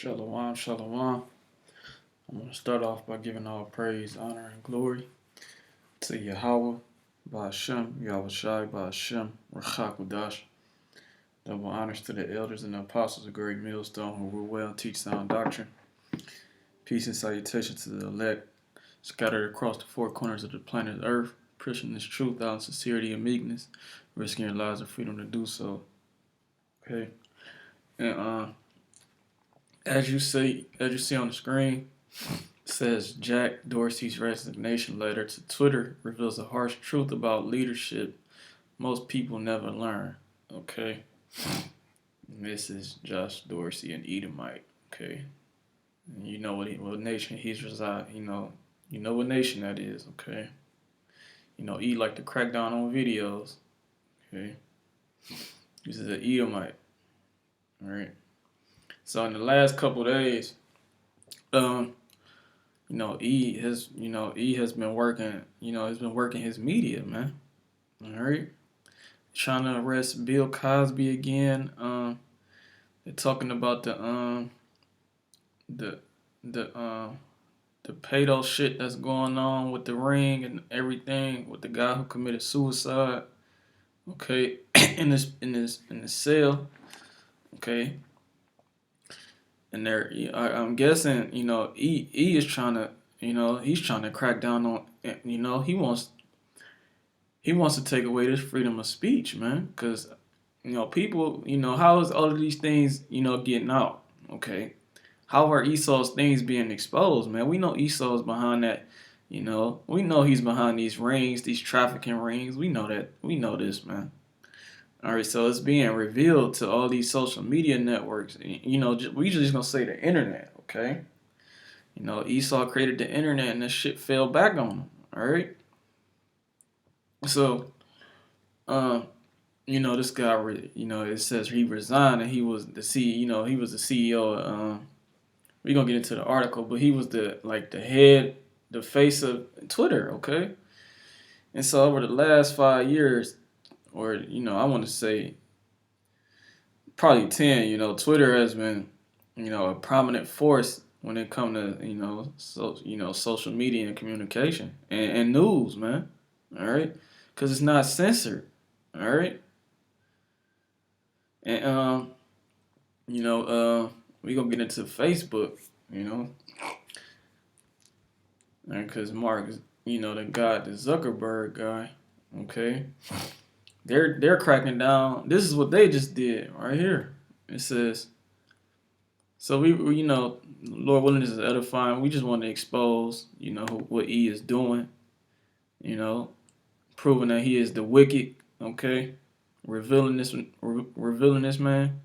Shalom, shalom. I'm going to start off by giving all praise, honor, and glory to Yahweh, Ba'ashem, Yahweh Shai, Ba'ashem, Rachakudash. Double honors to the elders and the apostles of Great Millstone who rule well and teach sound doctrine. Peace and salutation to the elect, scattered across the four corners of the planet Earth, preaching this truth out in sincerity and meekness, risking your lives and freedom to do so. Okay? And as you see on the screen, it says Jack Dorsey's resignation letter to Twitter reveals a harsh truth about leadership most people never learn. Okay, this is Josh Dorsey, an Edomite. Okay, and you know what nation he's reside. You know what nation that is. Okay, E like to crack down on videos. Okay, this is an Edomite. All right. So in the last couple of days, E has been working, he's been working his media, man. All right. Trying to arrest Bill Cosby again. They're talking about the the pedo shit that's going on with the ring and everything with the guy who committed suicide. Okay, in the cell. Okay. And I'm guessing, E is trying to, he's trying to crack down on, he wants to take away this freedom of speech, man. Because, people, how is all of these things, getting out? Okay, how are Esau's things being exposed, man? We know Esau's behind that. We know he's behind these rings, these trafficking rings. We know that. We know this, man. All right, so it's being revealed to all these social media networks. We just gonna say the internet, okay? Esau created the internet, and this shit fell back on him. All right. So, this guy, it says he resigned, and he was the CEO. He was the CEO. We gonna get into the article, but he was the head, the face of Twitter, okay? And so over the last 5 years, or I want to say probably 10, Twitter has been a prominent force when it comes to social media and communication and news, man. All right, because it's not censored. All right. And we gonna get into Facebook, because Mark is the guy, the Zuckerberg guy. Okay. They're cracking down. This is what they just did right here. It says, so we Lord willing, this is edifying. We just want to expose, what E is doing, proving that he is the wicked. Okay, revealing this man.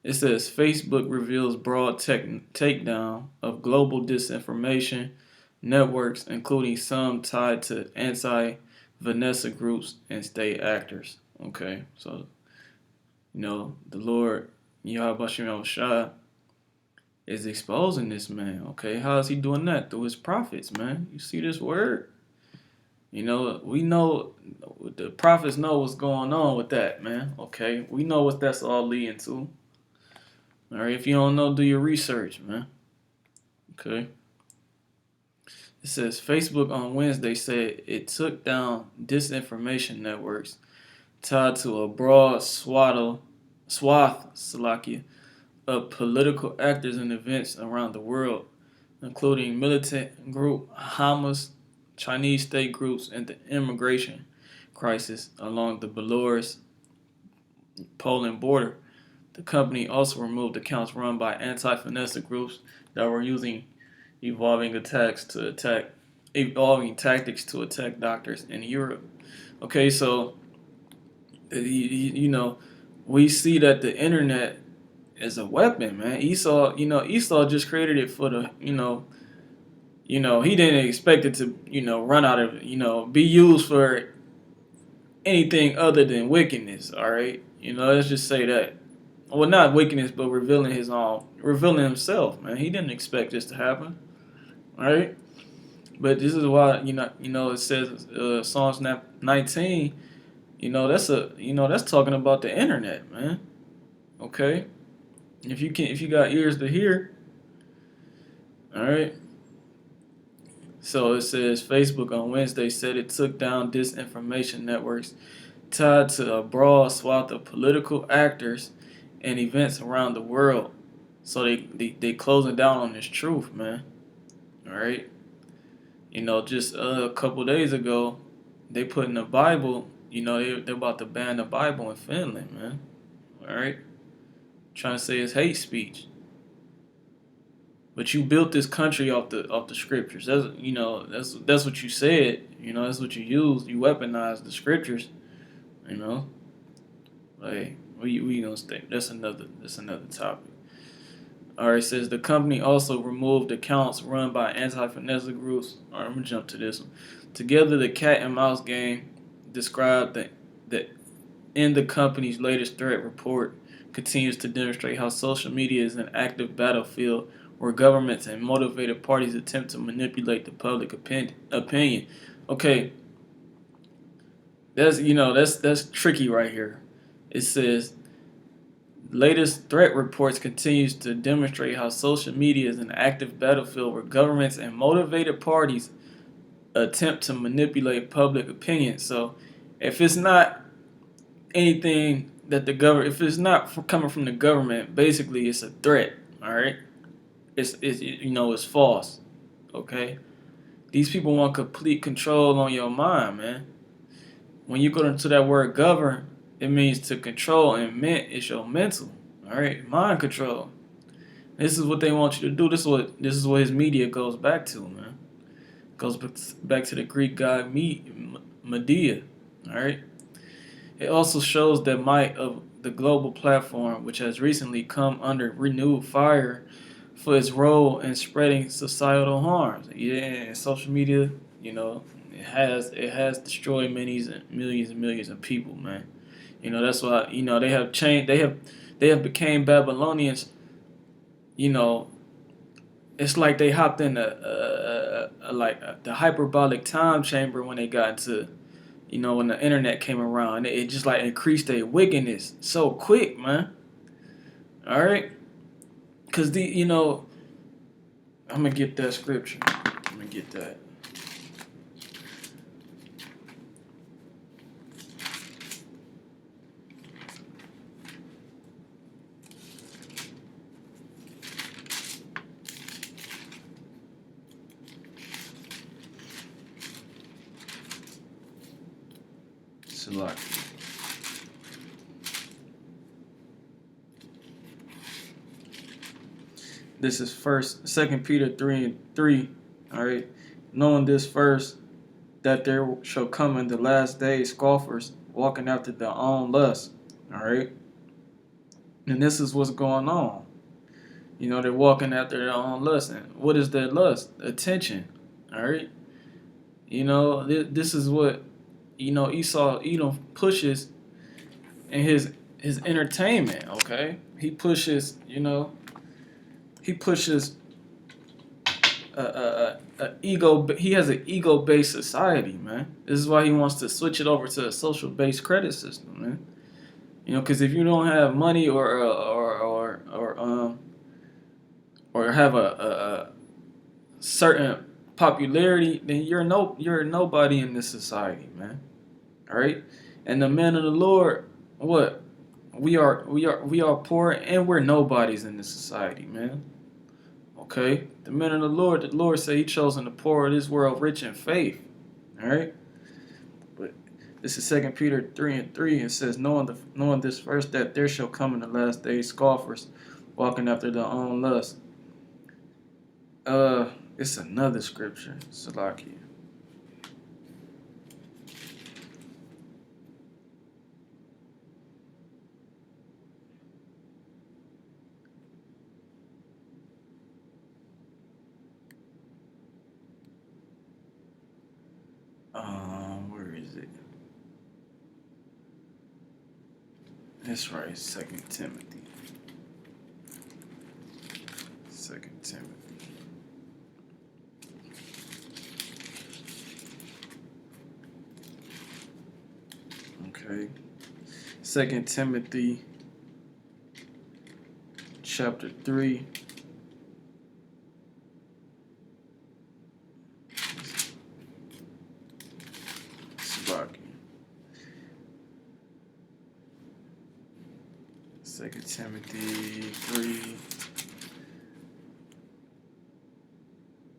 It says Facebook reveals broad takedown of global disinformation networks, including some tied to anti-Vanessa groups and state actors. Okay, so the Lord Yahweh Shai is exposing this man. Okay, how is he doing that? Through his prophets, man. You see this word? We know the prophets know what's going on with that, man. Okay, we know what that's all leading to. All right, if you don't know, do your research, man. Okay. It says Facebook on Wednesday said it took down disinformation networks tied to a broad swath of political actors and events around the world, including militant group Hamas, Chinese state groups, and the immigration crisis along the Belarus-Poland border. The company also removed accounts run by anti-Vanessa groups that were using evolving tactics to attack doctors in Europe. Okay, so we see that the internet is a weapon, man. Esau just created it for the he didn't expect it to run out of be used for anything other than wickedness. All right, let's just say that. Well, not wickedness, but revealing himself, man. He didn't expect this to happen. All right. But this is why it says Psalms 19. That's talking about the internet, man. Okay. if you got ears to hear, all right. So it says Facebook on Wednesday said it took down disinformation networks tied to a broad swath of political actors and events around the world. So they closing down on this truth, man. All right. Just a couple days ago, they put in the Bible. They're about to ban the Bible in Finland, man. All right. Trying to say it's hate speech. But you built this country off the scriptures. That's what you said. That's what you used. You weaponized the scriptures. You know, like we gonna stay. That's another topic. All right, it says the company also removed accounts run by anti-financial groups. All right, I'm gonna jump to this one. Together, the cat and mouse game described that in the company's latest threat report continues to demonstrate how social media is an active battlefield where governments and motivated parties attempt to manipulate the public opinion. Okay, that's tricky right here. It says latest threat reports continues to demonstrate how social media is an active battlefield where governments and motivated parties attempt to manipulate public opinion. So, if it's not anything that the government, if it's not coming from the government, basically it's a threat. All right, it's false. Okay, these people want complete control on your mind, man. When you go into that word govern, it means to control, and it's your mental. All right, mind control. This is what they want you to do. This is what his media goes back to, man. Goes back to the Greek god Medea. All right. It also shows the might of the global platform, which has recently come under renewed fire for its role in spreading societal harms. Yeah, social media, it has destroyed millions and millions of people, man. That's why they have changed. They have became Babylonians. You know, it's like they hopped in the hyperbolic time chamber when they got into when the internet came around. It just like increased their wickedness so quick, man. All right, cause I'm gonna get that scripture. I'm gonna get that. Select. This is Second Peter 3:3. All right, knowing this first, that there shall come in the last days scoffers walking after their own lust. All right, and this is what's going on. They're walking after their own lust, and what is their lust? Attention. All right, this is what Esau Edom pushes in his entertainment. Okay, he pushes a ego. He has an ego-based society, man. This is why he wants to switch it over to a social-based credit system, man. Because if you don't have money or have a certain popularity, then you're nobody in this society, man. All right, and the men of the Lord, what we are poor and we're nobodies in this society, man. Okay, the men of the Lord say He chosen the poor of this world, rich in faith. All right, but this is 2 Peter 3:3. It says, knowing this first, that there shall come in the last days scoffers, walking after their own lust. It's another scripture, Salakia. Where is it? That's right, 2 Timothy. 2 Timothy. Okay. 2 Timothy chapter 3. Second Timothy 3,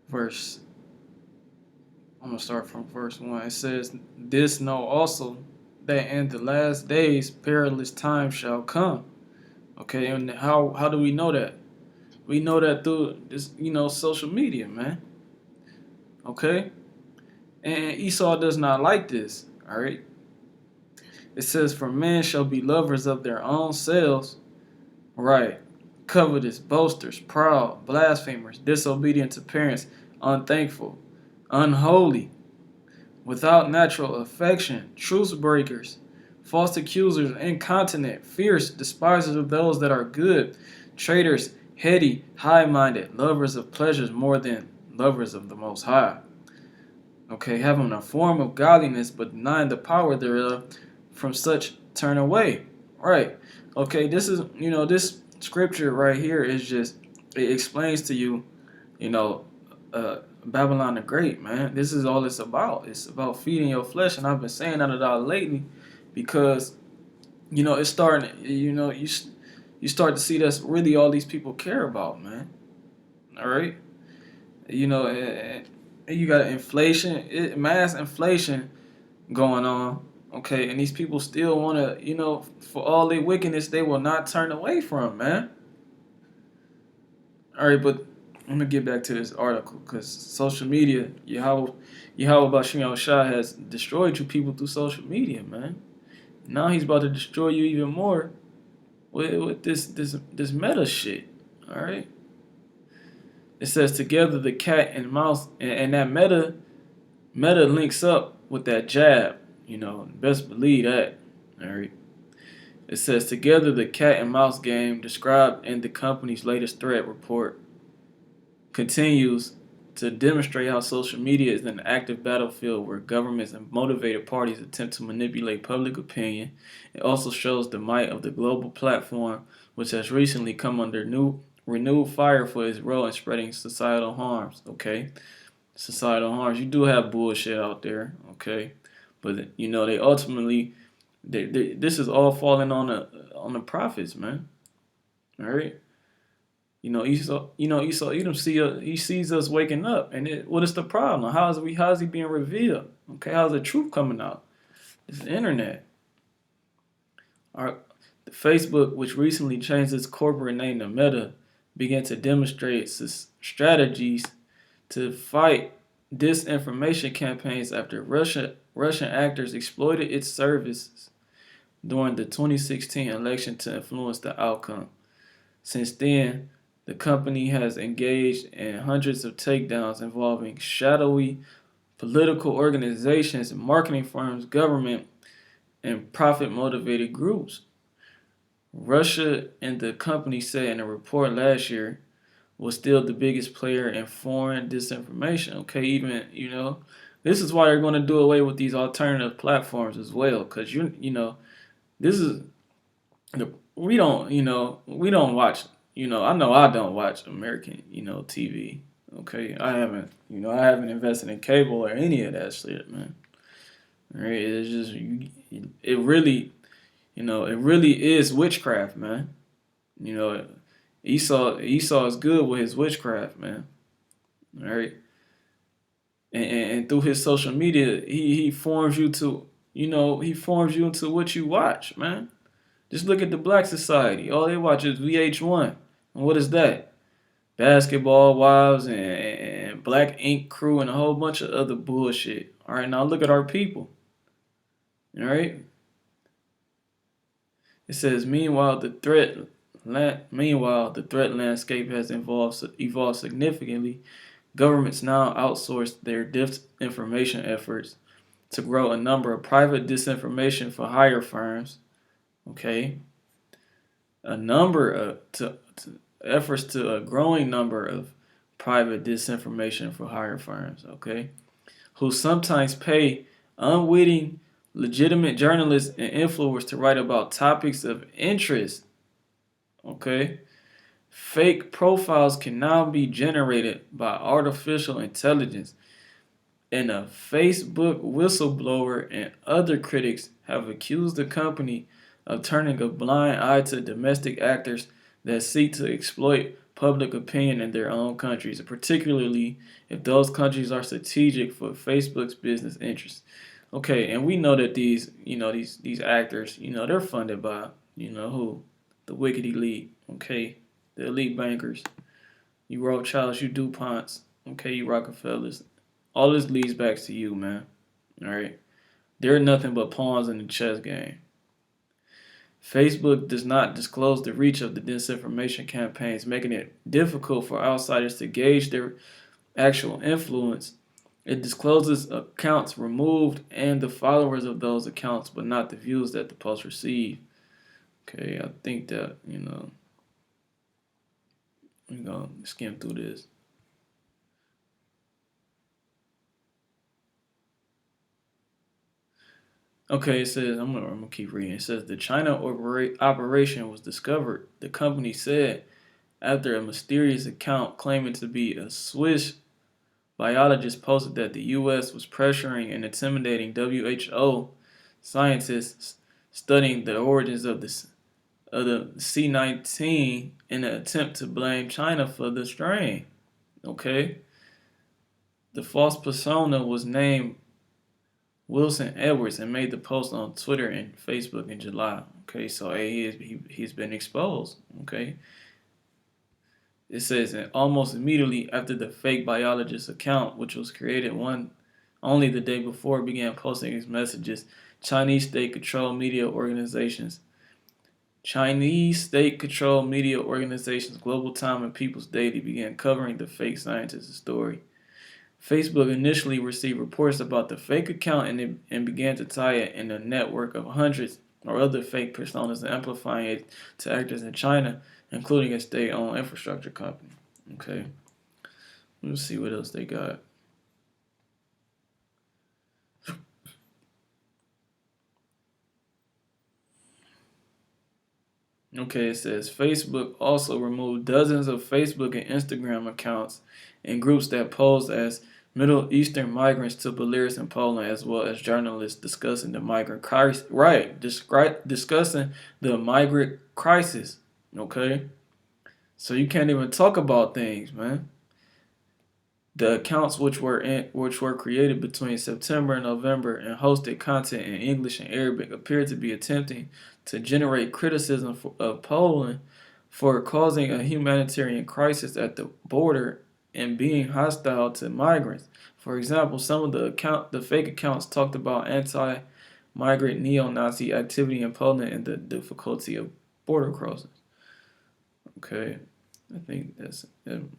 verse. I'm gonna start from verse 1. It says, "This know also that in the last days perilous times shall come." Okay, and how do we know that? We know that through this, social media, man. Okay, and Esau does not like this. All right. It says, "For men shall be lovers of their own selves." Right. Covetous, boasters, proud, blasphemers, disobedient to parents, unthankful, unholy, without natural affection, truce breakers, false accusers, incontinent, fierce, despisers of those that are good, traitors, heady, high-minded, lovers of pleasures more than lovers of the Most High. Okay, having a form of godliness but denying the power thereof, from such turn away. Right. Okay, this scripture right here is just, it explains to you, you know, Babylon the Great, man. This is all it's about. It's about feeding your flesh, and I've been saying that a lot lately because, it's starting. You start to see that's really all these people care about, man. All right, and you got inflation, mass inflation going on. Okay, and these people still want to, for all their wickedness, they will not turn away from, man. All right, but I'm gonna get back to this article because social media, Yahweh Bashim Shah has destroyed you people through social media, man. Now he's about to destroy you even more with this meta shit. All right. It says together the cat and mouse, and that meta links up with that jab. Best believe that. All right. It says together the cat and mouse game described in the company's latest threat report continues to demonstrate how social media is an active battlefield where governments and motivated parties attempt to manipulate public opinion. It also shows the might of the global platform, which has recently come under renewed fire for its role in spreading societal harms. Okay, societal harms. You do have bullshit out there. Okay, but they ultimately, this is all falling on the prophets, man. All right. Esau, he sees us waking up, and what is the problem? How is he being revealed? Okay, how's the truth coming out? It's the internet. The Facebook, which recently changed its corporate name to Meta, began to demonstrate strategies to fight disinformation campaigns after Russian actors exploited its services during the 2016 election to influence the outcome. Since then, the company has engaged in hundreds of takedowns involving shadowy political organizations, marketing firms, government, and profit-motivated groups. Russia and the company said in a report last year was still the biggest player in foreign disinformation. Okay, even, this is why they're going to do away with these alternative platforms as well, because this is we don't watch. I know I don't watch American, TV. Okay, I haven't invested in cable or any of that shit, man. Right? It's just, it really, it really is witchcraft, man. You know, Esau is good with his witchcraft, man. All right, and through his social media, he forms you to, he forms you into what you watch, man. Just look at the black society. All they watch is VH1. And what is that? Basketball Wives and Black Ink Crew and a whole bunch of other bullshit. All right, now look at our people. All right. It says, meanwhile, the threat landscape has evolved significantly. Governments now outsource their disinformation efforts to grow a number of private disinformation for hire firms. Okay, a growing number of private disinformation for hire firms. Okay, who sometimes pay unwitting, legitimate journalists and influencers to write about topics of interest. Okay, Fake profiles can now be generated by artificial intelligence, and a Facebook whistleblower and other critics have accused the company of turning a blind eye to domestic actors that seek to exploit public opinion in their own countries, particularly if those countries are strategic for Facebook's business interests. Okay, and we know that these actors, they're funded by, who? The wicked elite, okay? The elite bankers. You Rothschilds, you DuPonts, okay, you Rockefellers. All this leads back to you, man. Alright? They're nothing but pawns in the chess game. Facebook does not disclose the reach of the disinformation campaigns, making it difficult for outsiders to gauge their actual influence. It discloses accounts removed and the followers of those accounts, but not the views that the posts receive. Okay, I think that, we're going to skim through this. Okay, it says, I'm gonna keep reading. It says the China operation was discovered, the company said, after a mysterious account claiming to be a Swiss biologist posted that the U.S. was pressuring and intimidating WHO scientists studying the origins of the C19 in an attempt to blame China for the strain. Okay, the false persona was named Wilson Edwards and made the post on Twitter and Facebook in July. Okay, so he's been exposed. Okay, it says and almost immediately after the fake biologist account, which was created only the day before, began posting his messages, Chinese state-controlled media organizations, Global Time and People's Daily began covering the fake scientist's story. Facebook initially received reports about the fake account and began to tie it in a network of hundreds or other fake personas, amplifying it to actors in China, including a state-owned infrastructure company. Okay, let's see what else they got. Okay, it says Facebook also removed dozens of Facebook and Instagram accounts and groups that posed as Middle Eastern migrants to Belarus and Poland, as well as journalists discussing the migrant crisis. Right, discussing the migrant crisis. Okay, so you can't even talk about things, man. The accounts which were created between September and November and hosted content in English and Arabic appeared to be attempting to generate criticism of Poland for causing a humanitarian crisis at the border and being hostile to migrants. For example, some of the fake accounts talked about anti-migrant neo-Nazi activity in Poland and the difficulty of border crossings. Okay, I think that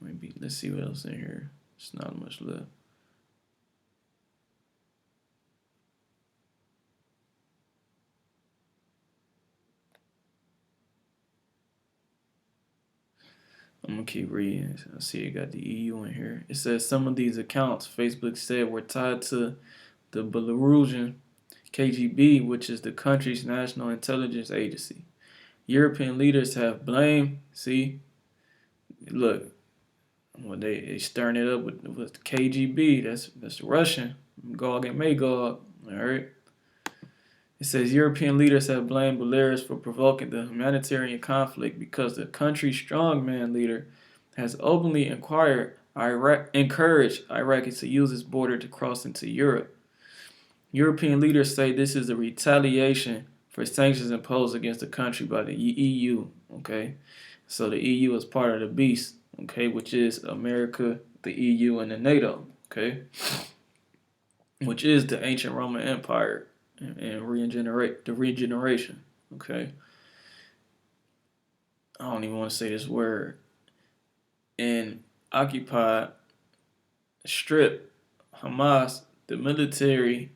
might be. Let's see what else in here. It's not much left. I'm gonna keep reading. I see it got the EU in here. It says some of these accounts, Facebook said, were tied to the Belarusian KGB, which is the country's national intelligence agency. European leaders have blamed. See, look, well, they stirring it up with KGB. That's Russian. Gog and Magog. All right. It says European leaders have blamed Belarus for provoking the humanitarian conflict because the country's strongman leader has openly encouraged Iraqis to use its border to cross into Europe. European leaders say this is a retaliation for sanctions imposed against the country by the EU. Okay, so the EU is part of the beast. Okay, which is America, the EU, and the NATO. Okay, which is the ancient Roman Empire and regeneration. Okay, I don't even want to say this word. And occupied, strip, Hamas, the military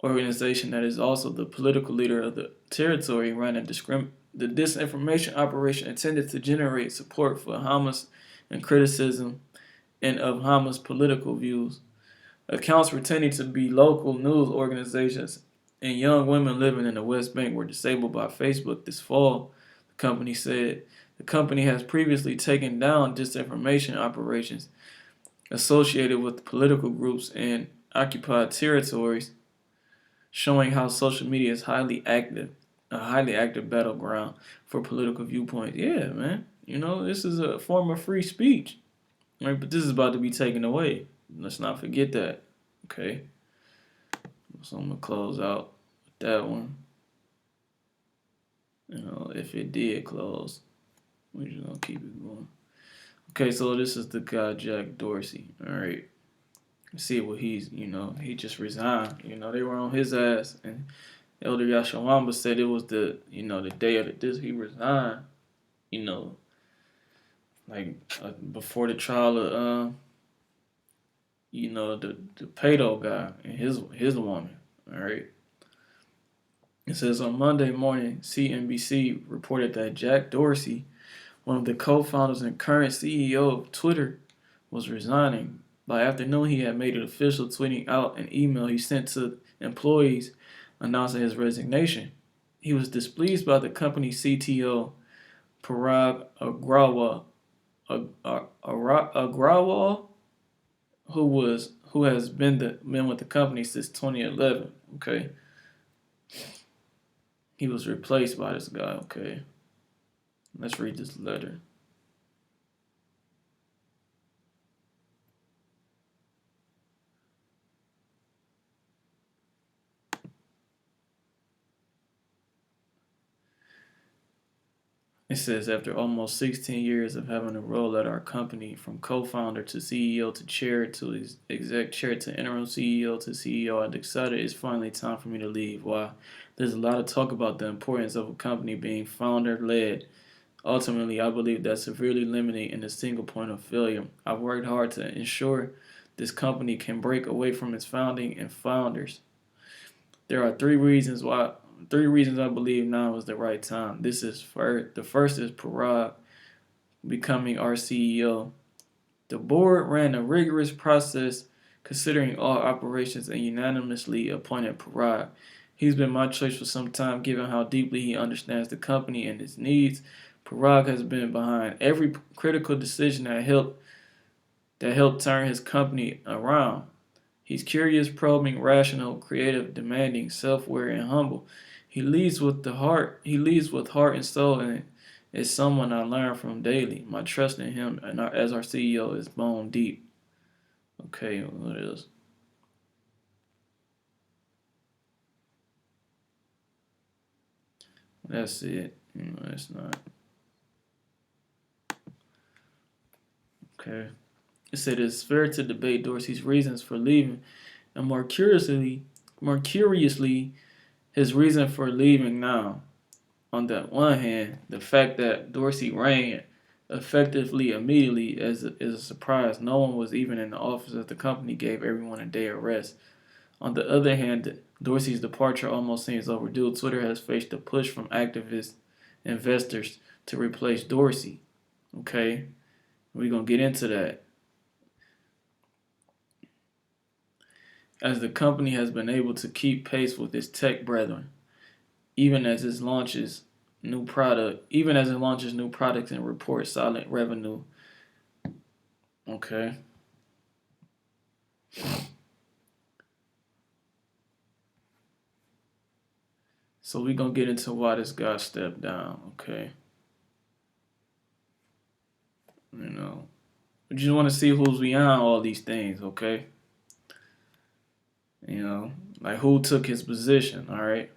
organization that is also the political leader of the territory, ran the disinformation operation intended to generate support for Hamas and criticism and of Hamas political views. Accounts pretending to be local news organizations and young women living in the West Bank were disabled by Facebook this fall, the company said. The company has previously taken down disinformation operations associated with political groups in occupied territories, showing how social media is a highly active battleground for political viewpoints. Yeah, man. This is a form of free speech, right? But this is about to be taken away. Let's not forget that. Okay. So I'm gonna close out with that one. If it did close, we're just gonna keep it going. Okay, so this is the guy Jack Dorsey. All right. See what he just resigned. They were on his ass, and Elder Yashawamba said it was the day of this he resigned. You know, like before the trial of the pedo guy and his woman. All right. It says on Monday morning, CNBC reported that Jack Dorsey, one of the co-founders and current CEO of Twitter, was resigning. By afternoon, he had made it official, tweeting out an email he sent to employees announcing his resignation. He was displeased by the company's CTO, Parag Agrawal, who has been with the company since 2011. Okay, he was replaced by this guy. Okay, let's read this letter. It says, after almost 16 years of having a role at our company, from co-founder to CEO to chair to exec chair to interim CEO to CEO, I decided it's finally time for me to leave. Why? There's a lot of talk about the importance of a company being founder-led. Ultimately, I believe that's severely limiting in a single point of failure. I've worked hard to ensure this company can break away from its founding and founders. There are three reasons I believe now is the right time. The first is Parag becoming our CEO. The board ran a rigorous process considering all operations and unanimously appointed Parag. He's been my choice for some time given how deeply he understands the company and its needs. Parag has been behind every critical decision that helped turn his company around. He's curious, probing, rational, creative, demanding, self-aware, and humble. He leads with heart and soul, and is someone I learn from daily. My trust in him as our CEO is bone deep. Okay, what else? That's it. That's not. Okay. It said it's fair to debate Dorsey's reasons for leaving, and more curiously, his reason for leaving now. On the one hand, the fact that Dorsey ran effectively immediately is a surprise. No one was even in the office as the company gave everyone a day of rest. On the other hand, Dorsey's departure almost seems overdue. Twitter has faced a push from activist investors to replace Dorsey. Okay, we're going to get into that. As the company has been able to keep pace with its tech brethren, even as it launches new products and reports solid revenue. Okay. So we're gonna get into why this guy stepped down, okay? We just want to see who's behind all these things, okay? Like who took his position, all right?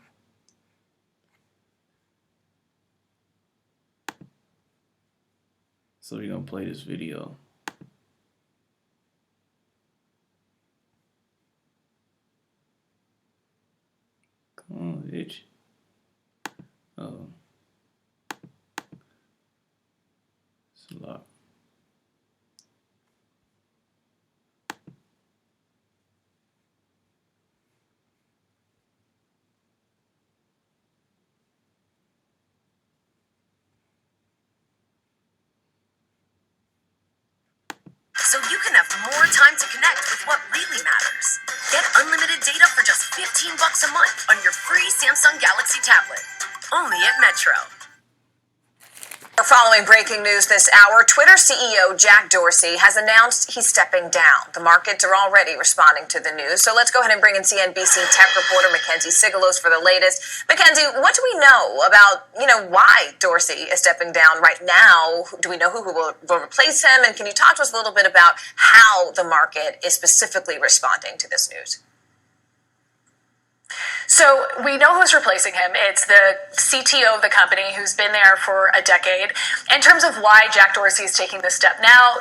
So we're gonna play this video. Come on, bitch. Oh. It's a lot. So you can have more time to connect with what really matters. Get unlimited data for just $15 a month on your free Samsung Galaxy tablet. Only at Metro. We're following breaking news this hour. Twitter CEO Jack Dorsey has announced he's stepping down. The markets are already responding to the news. So let's go ahead and bring in CNBC tech reporter Mackenzie Sigalos for the latest. Mackenzie, what do we know about, why Dorsey is stepping down right now? Do we know who will replace him? And can you talk to us a little bit about how the market is specifically responding to this news? So we know who's replacing him. It's the CTO of the company who's been there for a decade. In terms of why Jack Dorsey is taking this step now,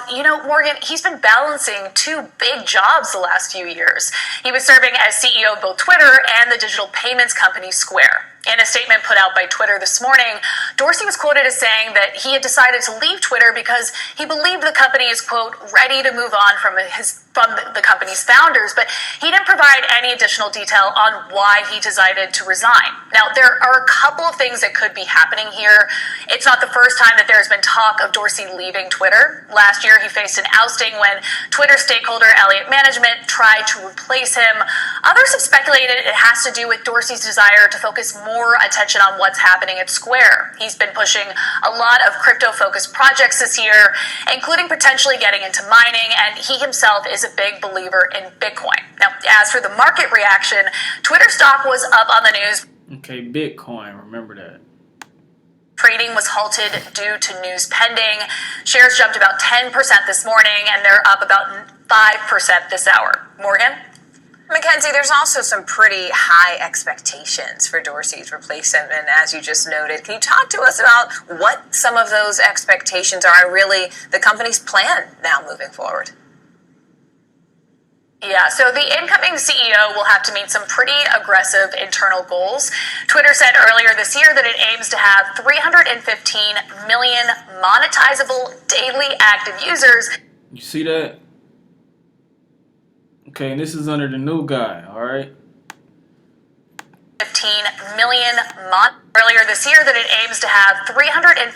Morgan, he's been balancing two big jobs the last few years. He was serving as CEO of both Twitter and the digital payments company Square. In a statement put out by Twitter this morning, Dorsey was quoted as saying that he had decided to leave Twitter because he believed the company is, quote, ready to move on from the company's founders, but he didn't provide any additional detail on why he decided to resign. Now, there are a couple of things that could be happening here. It's not the first time that there's been talk of Dorsey leaving Twitter. Last year, he faced an ousting when Twitter stakeholder Elliott Management tried to replace him. Others have speculated it has to do with Dorsey's desire to focus more attention on what's happening at Square. He's been pushing a lot of crypto-focused projects this year, including potentially getting into mining, and he himself is a big believer in Bitcoin. Now, as for the market reaction, Twitter stock was up on the news. Okay, Bitcoin, remember that. Trading was halted due to news pending. Shares jumped about 10% this morning, and they're up about 5% this hour. Morgan? Mackenzie, there's also some pretty high expectations for Dorsey's replacement, as you just noted. Can you talk to us about what some of those expectations are and really the company's plan now moving forward? Yeah, so the incoming CEO will have to meet some pretty aggressive internal goals. Twitter said earlier this year that it aims to have 315 million monetizable daily active users. You see that? Okay, and this is under the new guy, all right? 15 million earlier this year that it aims to have 315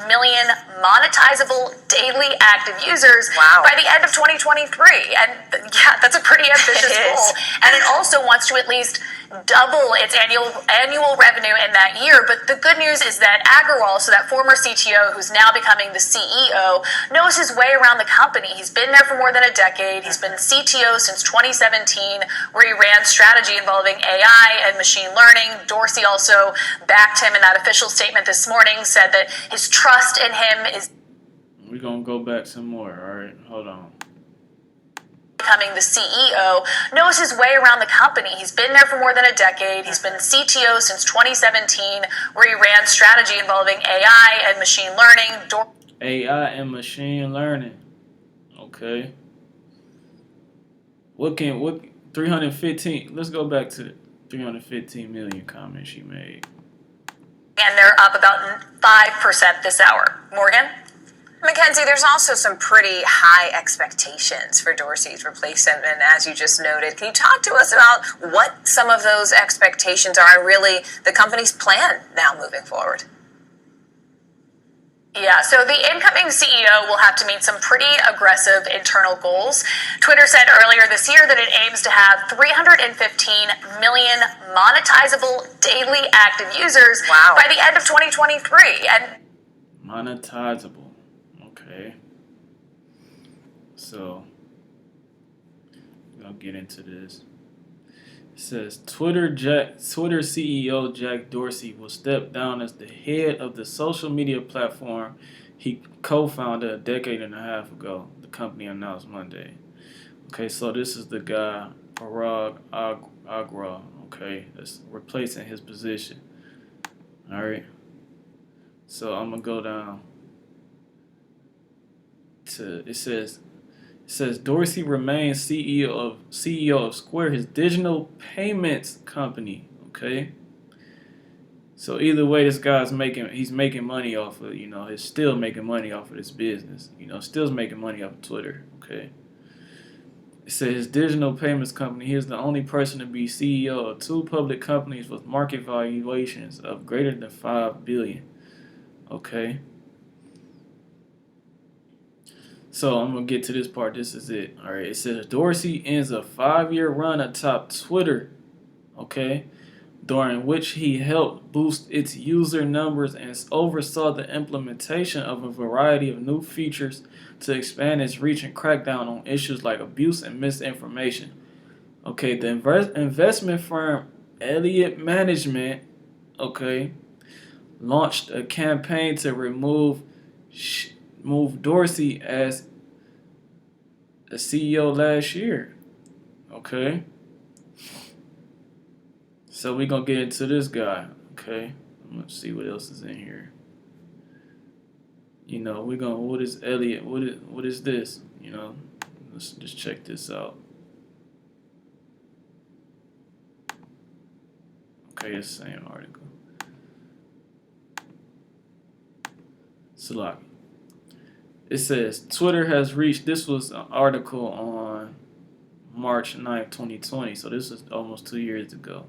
million monetizable daily active users by the end of 2023. And yeah, that's a pretty ambitious goal. And it also wants to at least double its annual revenue in that year. But the good news is that Agarwal, so that former CTO who's now becoming the CEO, knows his way around the company. He's been there for more than a decade. He's been CTO since 2017, where he ran strategy involving AI and machine learning. Dorsey also backed him in that official statement this morning, said that his trust in him is... We're going to go back some more, all right? Hold on. Becoming the CEO, knows his way around the company. He's been there for more than a decade. He's been CTO since 2017, where he ran strategy involving AI and machine learning. AI and machine learning. Okay. What 315, let's go back to the 315 million comments she made. And they're up about 5% this hour. Morgan? Mackenzie, there's also some pretty high expectations for Dorsey's replacement, as you just noted. Can you talk to us about what some of those expectations are and really the company's plan now moving forward? Yeah, so the incoming CEO will have to meet some pretty aggressive internal goals. Twitter said earlier this year that it aims to have 315 million monetizable daily active users by the end of 2023. And monetizable. Okay. So, I'll get into this. It says Twitter CEO Jack Dorsey will step down as the head of the social media platform he co-founded a decade and a half ago, the company announced Monday. Okay, so this is the guy, Parag Agrawal, okay, that's replacing his position. All right. So I'm going to go down to, it says Dorsey remains CEO of Square, his digital payments company. Okay. So either way, this guy's he's making money off of, he's still making money off of this business. Still making money off of Twitter. Okay. It says his digital payments company. He is the only person to be CEO of two public companies with market valuations of greater than $5 billion. Okay. So I'm going to get to this part. This is it. All right. It says Dorsey ends a 5-year run atop Twitter. Okay. during which he helped boost its user numbers and oversaw the implementation of a variety of new features to expand its reach and crack down on issues like abuse and misinformation. Okay, the investment firm Elliott Management, okay, launched a campaign to move Dorsey as a CEO last year. Okay, so we're gonna get into this guy. Okay, let's see what else is in here. We're gonna what is Elliott? What is this? Let's just check this out. Okay, it's the same article. Salaki. It says Twitter has reached. This was an article on March 9th, 2020. So this is almost 2 years ago.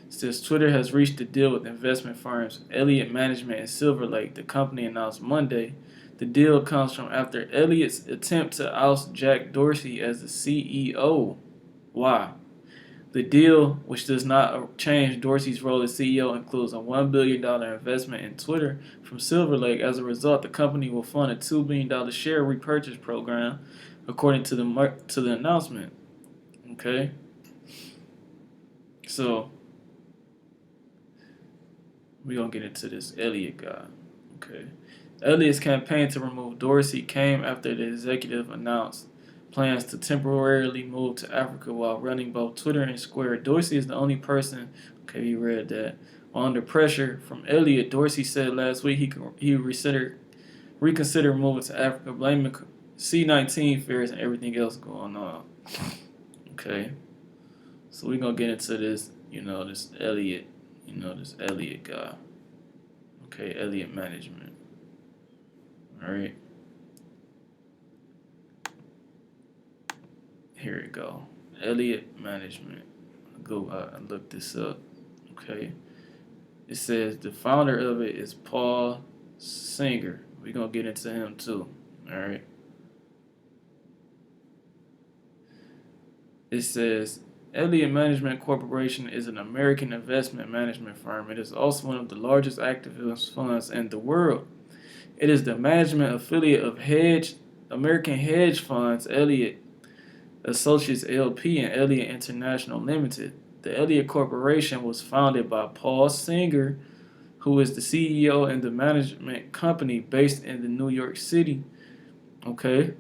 It says Twitter has reached a deal with investment firms Elliott Management and Silver Lake. The company announced Monday. The deal comes from after Elliott's attempt to oust Jack Dorsey as the CEO. Why? The deal, which does not change Dorsey's role as CEO, includes a $1 billion investment in Twitter from Silver Lake. As a result, the company will fund a $2 billion share repurchase program, according to the announcement. Okay? So, we're going to get into this Elliott guy. Okay? Elliott's campaign to remove Dorsey came after the executive announced plans to temporarily move to Africa while running both Twitter and Square. Dorsey is the only person, okay, you read that, under pressure from Elliott. Dorsey said last week he reconsider moving to Africa, blaming C-19 fears and everything else going on. Okay, so we're going to get into this, this Elliott, this Elliott guy. Okay, Elliott Management. All right. Here we go. Elliott Management. I looked this up. Okay. It says the founder of it is Paul Singer. We're going to get into him too. All right. It says Elliott Management Corporation is an American investment management firm. It is also one of the largest activist funds in the world. It is the management affiliate of American hedge funds Elliott Associates LP and Elliott International Limited. The Elliott Corporation was founded by Paul Singer, who is the CEO and the management company based in the New York City. Okay.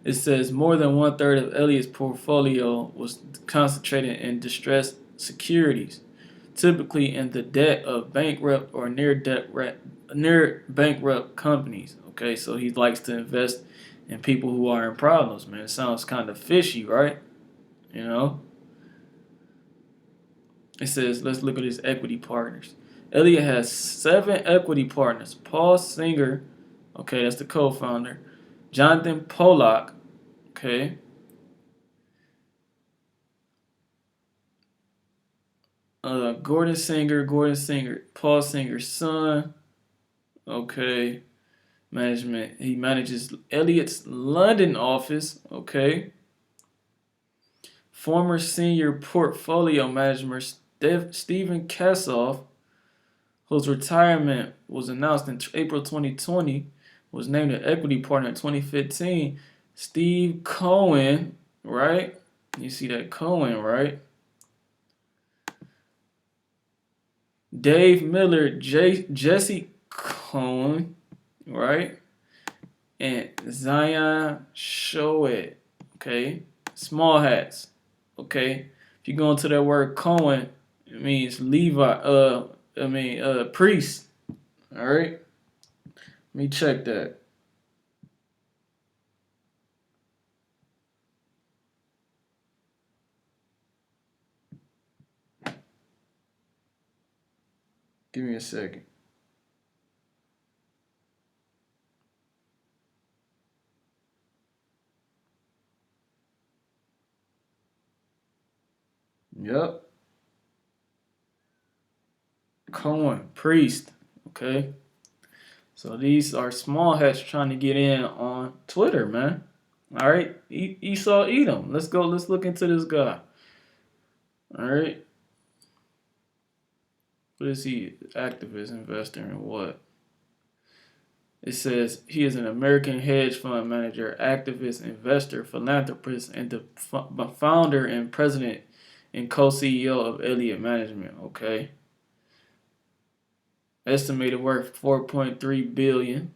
It says more than 1/3 of Elliott's portfolio was concentrated in distressed securities, typically in the debt of bankrupt or near bankrupt companies. Okay, so he likes to invest in people who are in problems, man. It sounds kind of fishy, right? It says, let's look at his equity partners. Elliott has 7 equity partners. Paul Singer, okay, that's the co-founder. Jonathan Pollock, okay. Gordon Singer, Paul Singer's son, okay. Management. He manages Elliott's London office, okay. Former senior portfolio manager Stephen Kassoff, whose retirement was announced in April 2020, was named an equity partner in 2015. Steve Cohen, right? You see that Cohen, right? Dave Miller, Jesse Cohen, right? And Zion Shoet, okay? Small hats, okay? If you go into that word Cohen, it means priest, all right? Let me check that. Give me a second. Yep. Cohen, priest. Okay. So these are small hats trying to get in on Twitter, man. All right. Esau Edom. Let's go. Let's look into this guy. All right. What is he? Activist, investor in what? It says he is an American hedge fund manager, activist, investor, philanthropist, and the founder and president and co-CEO of Elliott Management. Okay. Estimated worth 4.3 billion.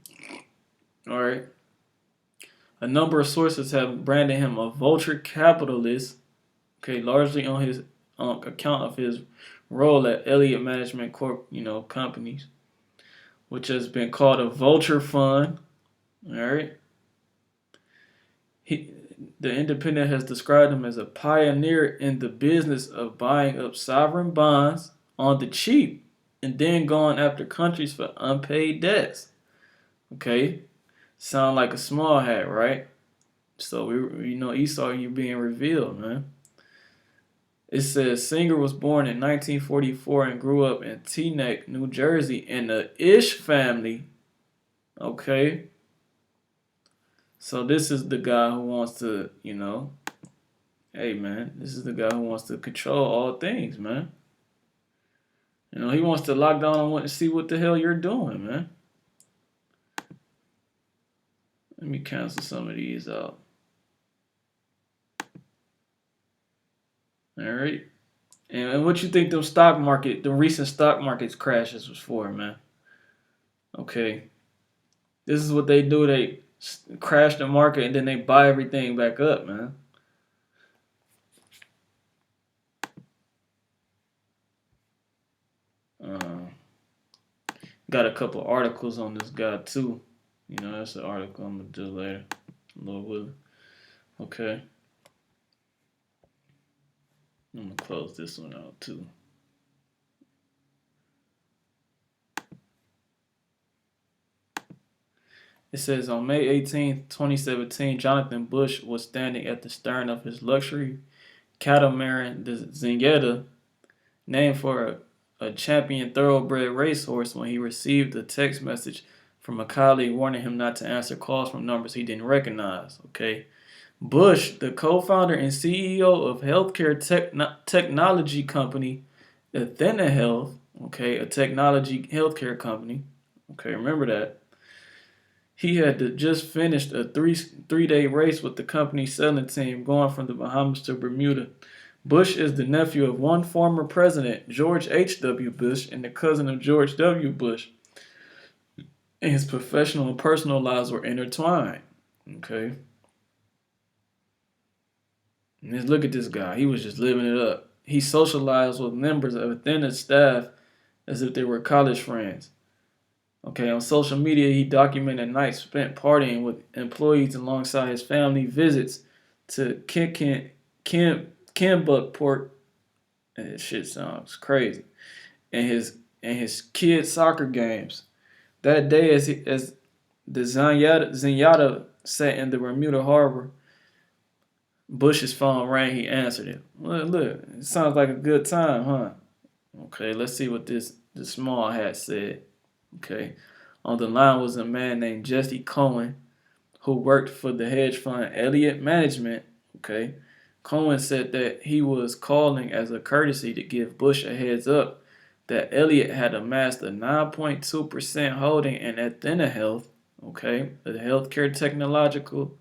All right. A number of sources have branded him a vulture capitalist. Okay, largely on his account of his role at Elliott Management Corp. Companies, which has been called a vulture fund. All right. He, the Independent has described him as a pioneer in the business of buying up sovereign bonds on the cheap and then going after countries for unpaid debts. Okay, sound like a small hat, right? So Esau, you being revealed, man. It says Singer was born in 1944 and grew up in Teaneck, New Jersey, in the Ish family. Okay, so this is the guy who wants to, hey man, this is the guy who wants to control all things, man. He wants to lock down and want to see what the hell you're doing, man. Let me cancel some of these out. All right. And what you think the recent stock markets crashes was for, man? Okay. This is what they do. They crash the market and then they buy everything back up, man. Got a couple articles on this guy too. That's an article I'm gonna do later. Lord willing. Okay. I'm gonna close this one out too. It says on May 18th, 2017, Jonathan Bush was standing at the stern of his luxury catamaran, the Zingetta, named for a champion thoroughbred racehorse, when he received a text message from a colleague warning him not to answer calls from numbers he didn't recognize. Okay. Bush, the co-founder and CEO of healthcare technology company Athena Health, okay, a technology healthcare company. Okay, remember that. He had just finished a three-day race with the company's selling team going from the Bahamas to Bermuda. Bush is the nephew of one former president, George H.W. Bush, and the cousin of George W. Bush. And his professional and personal lives were intertwined. Okay. And just look at this guy. He was just living it up. He socialized with members of Athena's staff as if they were college friends. Okay, on social media, he documented nights spent partying with employees alongside his family visits to Kennebunkport. That shit sounds crazy. And his kids' soccer games. That day, as the Zenyatta sat in the Bermuda harbor, Bush's phone rang. He answered it. Look, it sounds like a good time, huh? Okay, let's see what the small hat said. Okay, on the line was a man named Jesse Cohen, who worked for the hedge fund Elliott Management. Okay, Cohen said that he was calling as a courtesy to give Bush a heads up that Elliott had amassed a 9.2% holding in Athena Health. Okay, the healthcare technological,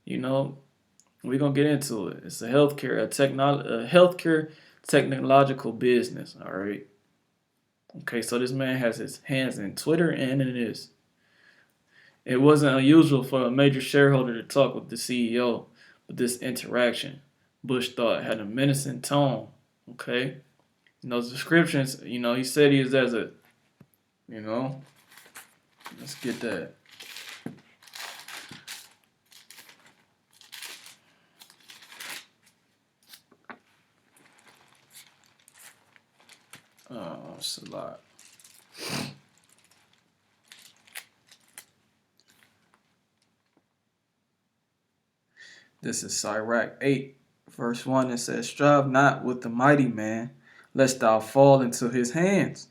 we're gonna get into it. It's a healthcare technological business. All right. Okay, so this man has his hands in Twitter and in this. It wasn't unusual for a major shareholder to talk with the CEO, but this interaction, Bush thought, had a menacing tone. Okay, in those descriptions, he said he was as a, let's get that. Oh, it's a lot. This is Sirach 8, verse 1. It says, "Strive not with the mighty man, lest thou fall into his hands.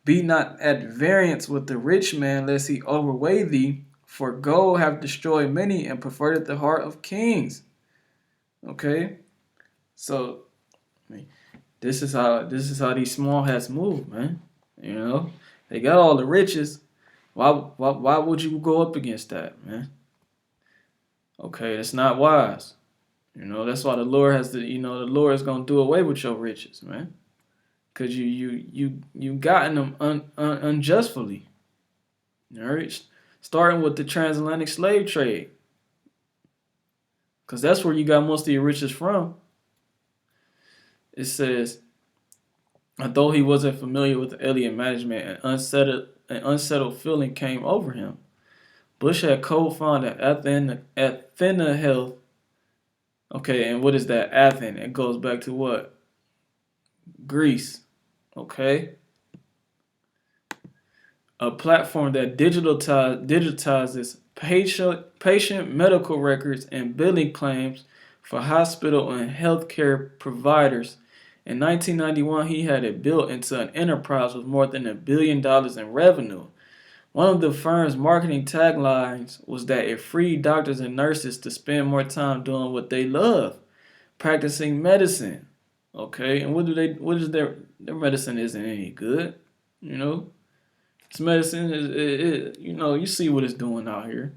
Be not at variance with the rich man, lest he overweigh thee. For gold hath destroyed many and perverted the heart of kings." Okay? So, I mean, this is how these small hats move, man. You know, they got all the riches. Why would you go up against that, man? Okay, that's not wise. You know, that's why the Lord has to. You know, the Lord is gonna do away with your riches, man, because you gotten them unjustly. All right, starting with the transatlantic slave trade, because that's where you got most of your riches from. It says, although he wasn't familiar with the alien management, an unsettled feeling came over him. Bush had co-founded Athena Health. Okay, and what is that? Athens. It goes back to what? Greece. Okay, a platform that digitizes patient medical records and billing claims for hospital and healthcare providers. In 1991, he had it built into an enterprise with more than $1 billion in revenue. One of the firm's marketing taglines was that it freed doctors and nurses to spend more time doing what they love, practicing medicine. Okay, and what is their medicine isn't any good, you know? This medicine you see what it's doing out here.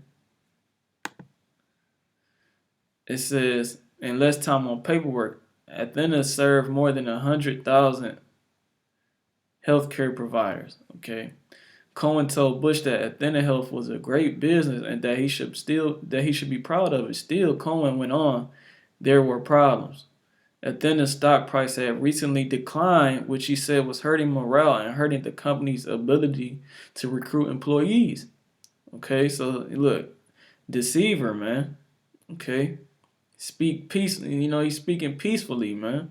It says in less time on paperwork, Athena served more than 100,000 healthcare providers. Okay, Cohen told Bush that Athena Health was a great business and that he should be proud of it. Still, Cohen went on, there were problems. Athena's stock price had recently declined, which he said was hurting morale and hurting the company's ability to recruit employees. Okay, so look, deceiver, man. Okay, speak peace. He's speaking peacefully, man.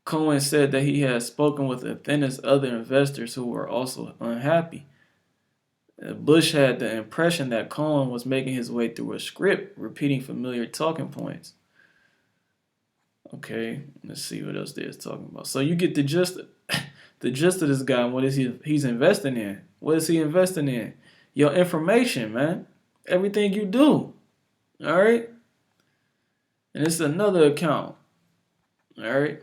Cohen said that he had spoken with Athena's other investors who were also unhappy. Bush had the impression that Cohen was making his way through a script, repeating familiar talking points. Okay, let's see what else they're talking about. So you get the gist of this guy. What is he's investing in? What is he investing in? Your information, man. Everything you do. All right. And it's another account. All right.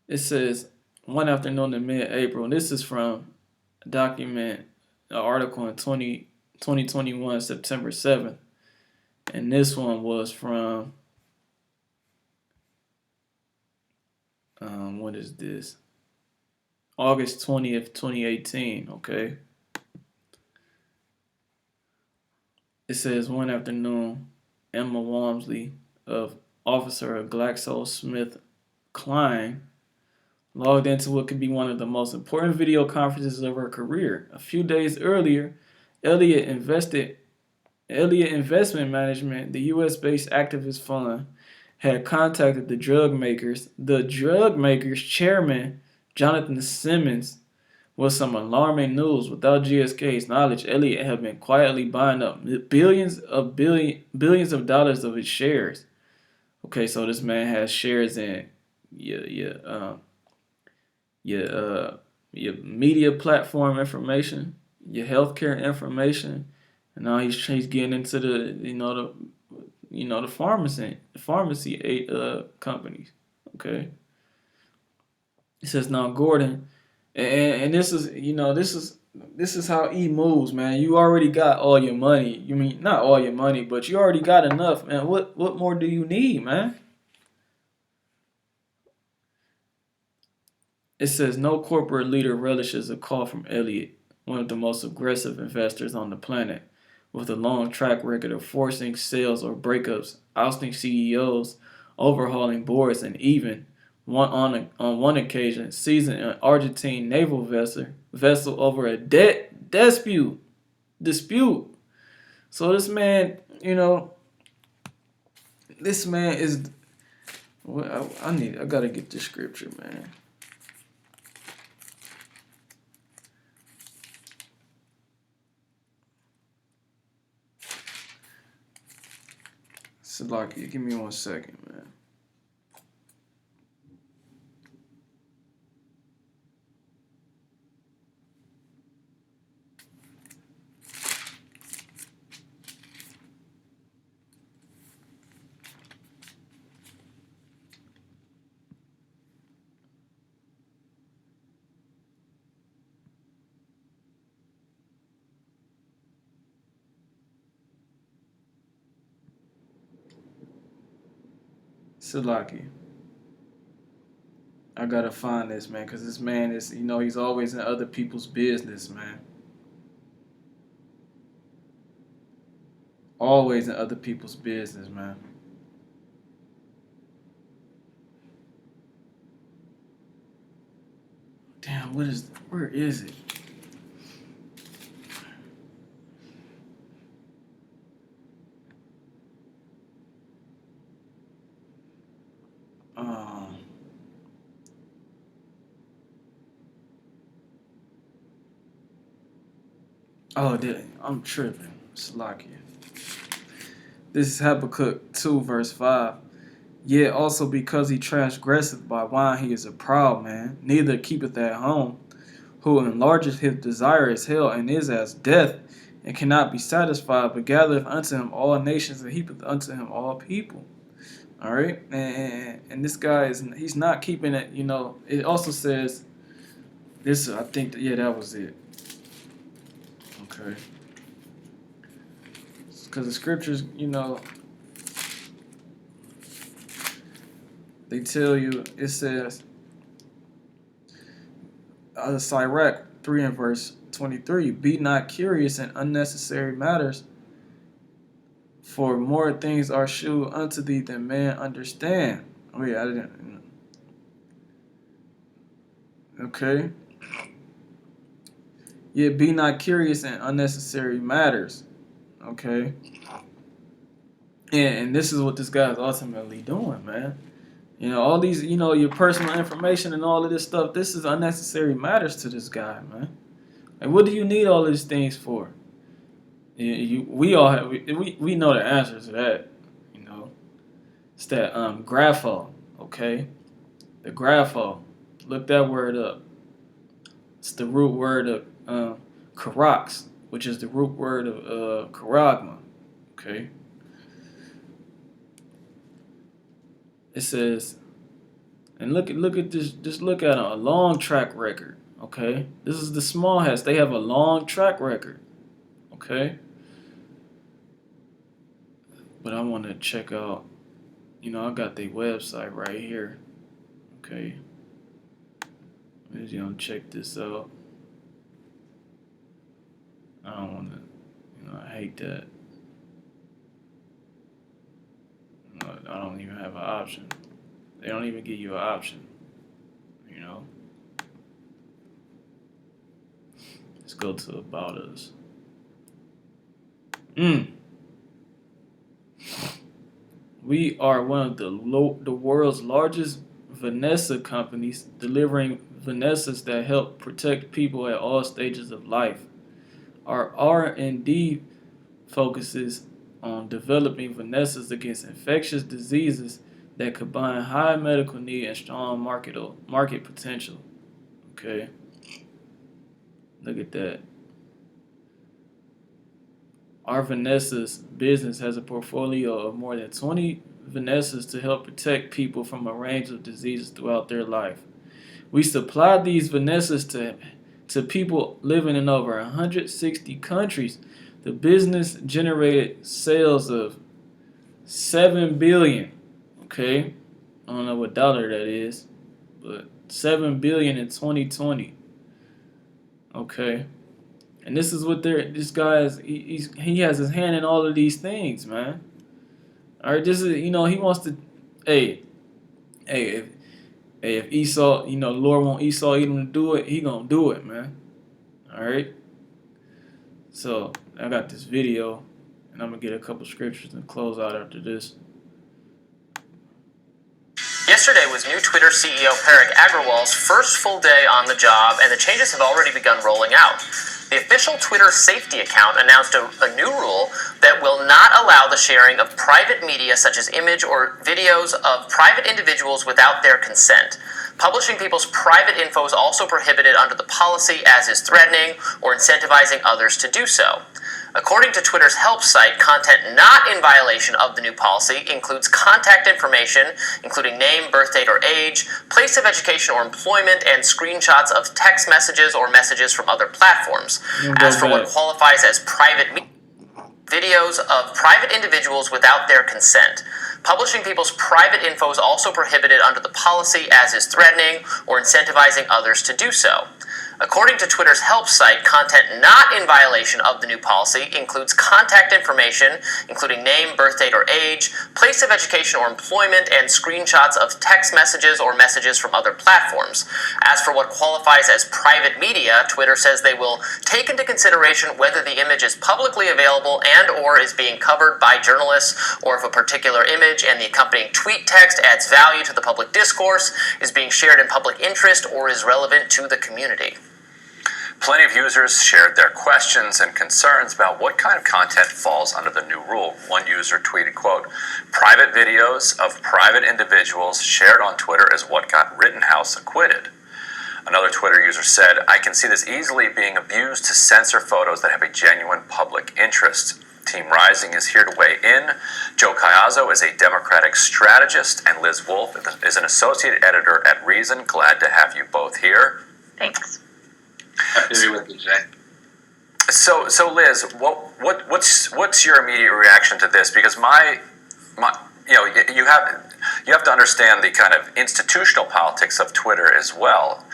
It says one afternoon in mid-April. And this is from a document, an article in 2021, September 7th. And this one was from, what is this? August 20th, 2018, okay? It says one afternoon, Emma Walmsley, of officer of GlaxoSmithKline, logged into what could be one of the most important video conferences of her career. A few days earlier, Elliott Investment Management, the U.S.-based activist fund, had contacted the drug makers. The drug makers' chairman, Jonathan Simmons, with some alarming news. Without GSK's knowledge, Elliott had been quietly buying up billions of dollars of its shares. Okay, so this man has shares in your media platform information, your healthcare information, and now he's getting into the pharmacy companies. Okay. He says now Gordon, and this is how E moves, man. You already got all your money. You mean not all your money, but you already got enough, man. What more do you need, man? It says no corporate leader relishes a call from Elliott, one of the most aggressive investors on the planet, with a long track record of forcing sales or breakups, ousting CEOs, overhauling boards, and even on one occasion seizing an Argentine naval vessel over a debt dispute. So this man, this man is. Well, I gotta get this scripture, man. Salakia, give me 1 second, man. Salaki. I gotta find this man, cause this man is, he's always in other people's business, man. Always in other people's business, man. Damn, where is it? Um, I'm tripping. Salakia. This is Habakkuk 2, verse 5. Yet also because he transgresseth by wine, he is a proud man, neither keepeth at home, who enlargeth his desire as hell, and is as death, and cannot be satisfied, but gathereth unto him all nations, and heapeth unto him all people. All right, and this guy he's not keeping it. It also says this. I think that was it. Okay, because the scriptures, they tell you. It says, Sirach 3 and verse 23: Be not curious in unnecessary matters, for more things are shewed unto thee than man understand. Oh yeah, I didn't. Okay. Yet be not curious in unnecessary matters. Okay. And this is what this guy is ultimately doing, man. All these, your personal information and all of this stuff, this is unnecessary matters to this guy, man. Like, what do you need all these things for? We all have, we know the answer to that. It's that grapho, okay? The grapho. Look that word up. It's the root word of karax, which is the root word of charagma, okay? It says, and look at this. Just look at a long track record, okay? This is the small hats. They have a long track record, okay? But I want to check out. I got their website right here, okay? Check this out. I don't want to. I hate that. I don't even have an option. They don't even give you an option. Let's go to About Us. We are one of the world's largest Vanessa companies, delivering Vanessas that help protect people at all stages of life. Our R&D focuses on developing Vanessas against infectious diseases that combine high medical need and strong market potential. Okay. Look at that. Our Vanessa's business has a portfolio of more than 20 Vanessas to help protect people from a range of diseases throughout their life. We supply these Vanessas to people living in over 160 countries. The business generated sales of $7 billion. Okay, I don't know what dollar that is, but $7 billion in 2020. Okay, and this is what this guy is. He has his hand in all of these things, man. All right, this is he wants to. Hey, if Esau, the Lord want Esau even to do it, he gonna do it, man. All right. So I got this video, and I'm gonna get a couple scriptures and close out after this. Yesterday was new Twitter CEO Parag Agrawal's first full day on the job, and the changes have already begun rolling out. The official Twitter safety account announced a new rule that will not allow the sharing of private media such as image or videos of private individuals without their consent. Publishing people's private info is also prohibited under the policy, as is threatening or incentivizing others to do so. According to Twitter's help site, content not in violation of the new policy includes contact information, including name, birth date, or age, place of education or employment, and screenshots of text messages or messages from other platforms. As for what qualifies as private media, videos of private individuals without their consent. Publishing people's private info is also prohibited under the policy, as is threatening or incentivizing others to do so. According to Twitter's help site, content not in violation of the new policy includes contact information, including name, birth date, or age, place of education or employment, and screenshots of text messages or messages from other platforms. As for what qualifies as private media, Twitter says they will take into consideration whether the image is publicly available and/or is being covered by journalists, or if a particular image and the accompanying tweet text adds value to the public discourse, is being shared in public interest, or is relevant to the community. Plenty of users shared their questions and concerns about what kind of content falls under the new rule. One user tweeted, quote, "Private videos of private individuals shared on Twitter is what got Rittenhouse acquitted." Another Twitter user said, "I can see this easily being abused to censor photos that have a genuine public interest. Team Rising is here to weigh in. Joe Caiazzo is a Democratic strategist, and Liz Wolfe is an associate editor at Reason. Glad to have you both here." Thanks. Happy to be with you today. So Liz, what's your immediate reaction to this? Because you have to understand the kind of institutional politics of Twitter as well.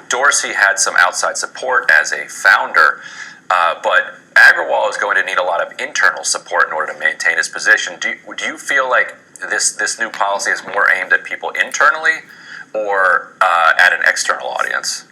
Dorsey had some outside support as a founder, but Agrawal is going to need a lot of internal support in order to maintain his position. Do you feel like this new policy is more aimed at people internally or at an external audience?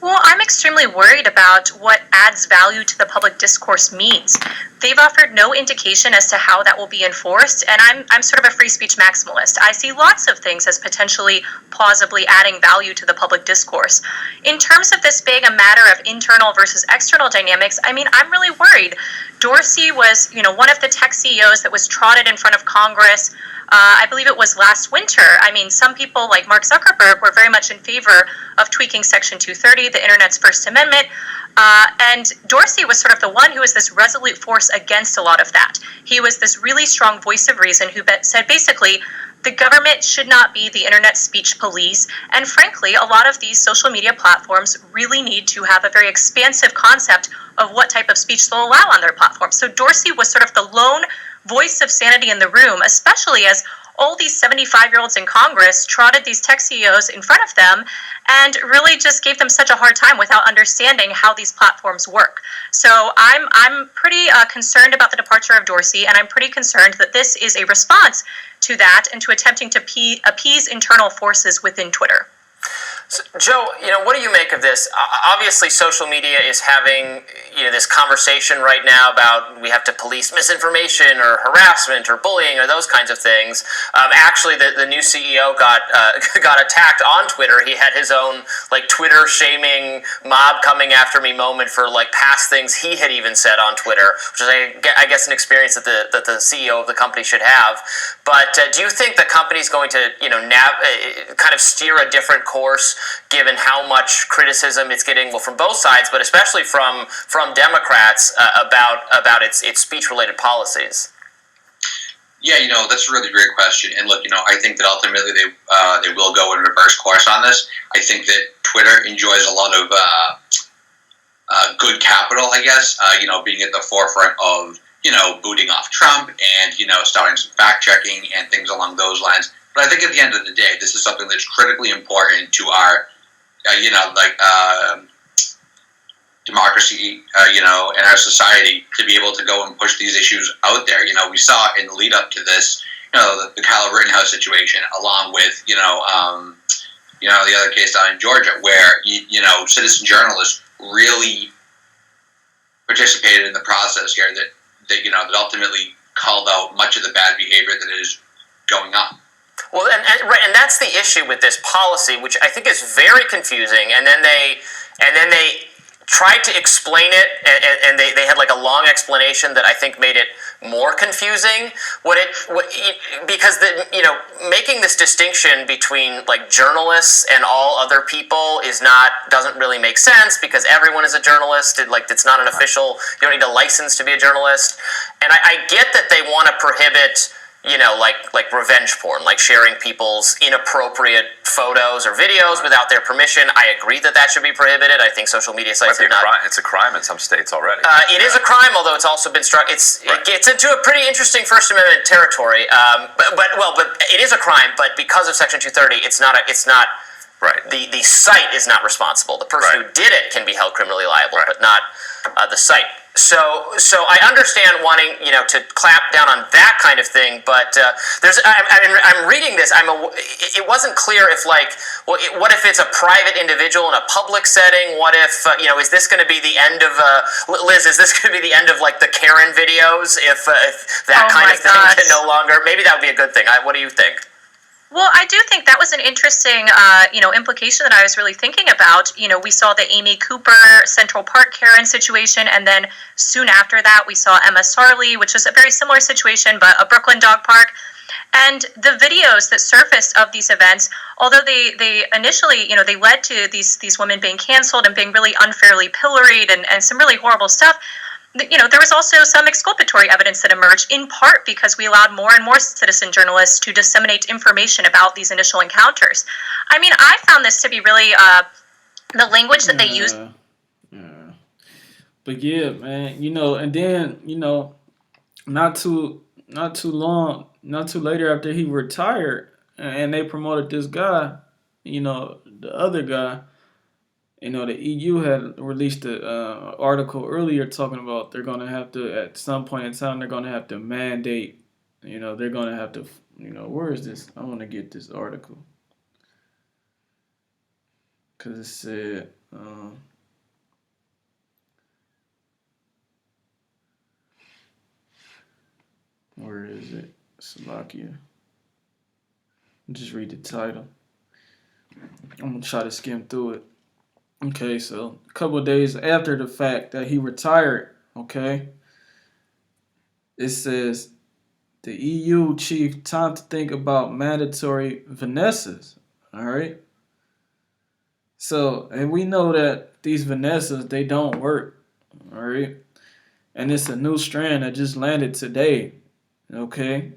Well, I'm extremely worried about what adds value to the public discourse means. They've offered no indication as to how that will be enforced, and I'm sort of a free speech maximalist. I see lots of things as potentially plausibly adding value to the public discourse. In terms of this being a matter of internal versus external dynamics, I mean, I'm really worried. Dorsey was, one of the tech CEOs that was trotted in front of Congress. I believe it was last winter. I mean, some people like Mark Zuckerberg were very much in favor of tweaking Section 230, the Internet's First Amendment. And Dorsey was sort of the one who was this resolute force against a lot of that. He was this really strong voice of reason who said basically, the government should not be the internet speech police. And frankly, a lot of these social media platforms really need to have a very expansive concept of what type of speech they'll allow on their platform. So Dorsey was sort of the lone voice of sanity in the room, especially as all these 75-year-olds in Congress trotted these tech CEOs in front of them and really just gave them such a hard time without understanding how these platforms work. So I'm pretty concerned about the departure of Dorsey, and I'm pretty concerned that this is a response to that and to attempting to appease internal forces within Twitter. So, Joe, what do you make of this? Obviously, social media is having, this conversation right now about we have to police misinformation or harassment or bullying or those kinds of things. Actually, the new CEO got attacked on Twitter. He had his own Twitter shaming mob coming after me moment for past things he had even said on Twitter, which is I guess an experience that the CEO of the company should have. But do you think the company's going to kind of steer a different course, given how much criticism it's getting, from both sides, but especially from Democrats about its speech-related policies? Yeah, that's a really great question. And look, I think that ultimately they will go in reverse course on this. I think that Twitter enjoys a lot of good capital, I guess, being at the forefront of, booting off Trump and, starting some fact-checking and things along those lines. But I think at the end of the day, this is something that's critically important to our, democracy, and our society to be able to go and push these issues out there. We saw in the lead up to this, the Kyle Rittenhouse situation, along with, the other case down in Georgia, where, citizen journalists really participated in the process here that ultimately called out much of the bad behavior that is going on. Well, and that's the issue with this policy, which I think is very confusing. And then they tried to explain it, and they had a long explanation that I think made it more confusing. Because making this distinction between journalists and all other people doesn't really make sense, because everyone is a journalist. It's not an official. You don't need a license to be a journalist. And I get that they want to prohibit like revenge porn, like sharing people's inappropriate photos or videos without their permission. I agree that should be prohibited. I think social media sites it's a crime in some states already. It is a crime, although it's also been struck. It gets into a pretty interesting First Amendment territory. But it is a crime. But because of Section 230, it's not. Right. The site is not responsible. The person who did it can be held criminally liable, but not the site. So I understand wanting to clamp down on that kind of thing, but I'm reading this. It wasn't clear if what if it's a private individual in a public setting? What if is this going to be the end of Liz? Is this going to be the end of the Karen videos? If that kind of thing can no longer, maybe that would be a good thing. What do you think? Well, I do think that was an interesting, implication that I was really thinking about. We saw the Amy Cooper Central Park Karen situation, and then soon after that, we saw Emma Sarley, which was a very similar situation, but a Brooklyn dog park. And the videos that surfaced of these events, although they initially, they led to these women being canceled and being really unfairly pilloried and some really horrible stuff. There was also some exculpatory evidence that emerged, in part because we allowed more and more citizen journalists to disseminate information about these initial encounters. I mean, I found this to be really the language that they used. Yeah. But yeah, man, and then not too later after he retired, and they promoted this guy, the other guy. The EU had released an article earlier talking about they're going to have to, at some point in time, they're going to have to mandate, they're going to have to, where is this? I want to get this article. Because it said, where is it? Slovakia. Just read the title. I'm going to try to skim through it. Okay, so a couple of days after the fact that he retired, okay, it says the EU chief time to think about mandatory Vanessas, all right? So, and we know that these Vanessas, they don't work, all right? And it's a new strand that just landed today, okay?